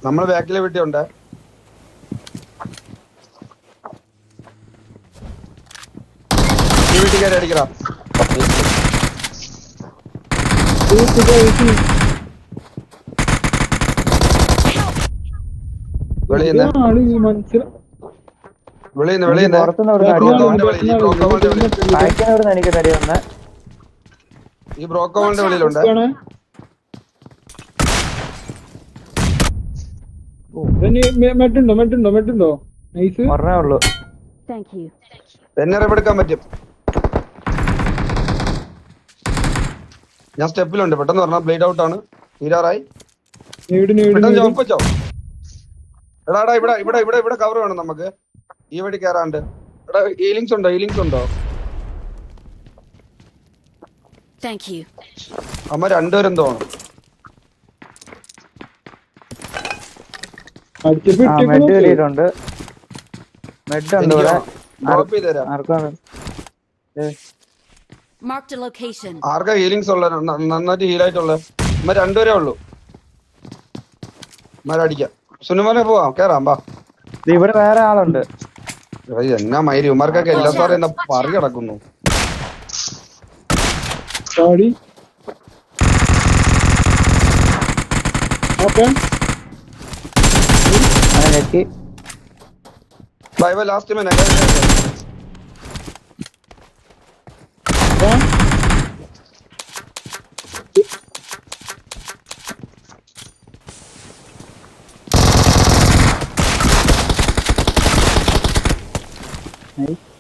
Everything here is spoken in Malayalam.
നമ്മള് ബാക്കിലെ വീട്ടിലുണ്ട്. ഈ വീട്ടിൽ കയറി അടിക്കണം. വെളിയുന്ന പുറത്തുനിന്ന് ഇവിടുന്ന് അടി വെളിയിൽ വായിക്കാൻ ഇവിടുന്ന് എനിക്കൊരു അടി വന്ന്. ഈ ബ്രോക്കോളിന്റെ വെളിയിലുണ്ട്. മെട്ടുണ്ടോ നൈസ്. ഒരെണ്ണേ ഉള്ളൂ. എന്നെ റെബെടുക്കാൻ പറ്റും. ഞാൻ സ്റ്റെപ്പിലുണ്ട്. പെട്ടെന്ന് പറഞ്ഞാൽ ബ്ലേഡ് ഔട്ട് ആണ്. തീരാറായി. പെട്ടെന്ന് ജമ്പ് വെച്ചോ. എടാ ഇവിടെ ഇവിടെ ഇവിടെ ഇവിടെ കവർ വേണം നമുക്ക്. ഈ വഴി കയറാണ്ട്. എടാ ഹീലിങ്സ് ഉണ്ടോ? അമ്മ രണ്ടുപേരും തോന്നും. മെഡ് കയറിയിട്ടുണ്ട്. മെഡ് ഉണ്ട് ഇവിടെ. ഡ്രോപ്പ് ചെയ്ത് തരാം. ആർക്കാ ഹീലിങ്സ് ഉള്ള നന്നായിട്ട് ഹീലായിട്ടുള്ള? അമ്മ രണ്ടുപേരേ ഉള്ളൂ. അടിക്കാം. സുനുമോനെ പോവാം. കേറാം വാ. ഇവിടെ വേറെ ആളുണ്ട്. എന്നാ മയില് ഉമാർക്കൊക്കെ എല്ലാ സാറും എന്താ പറി കിടക്കുന്നു. ബൈ ലാസ്റ്റ് മേനെ Nice.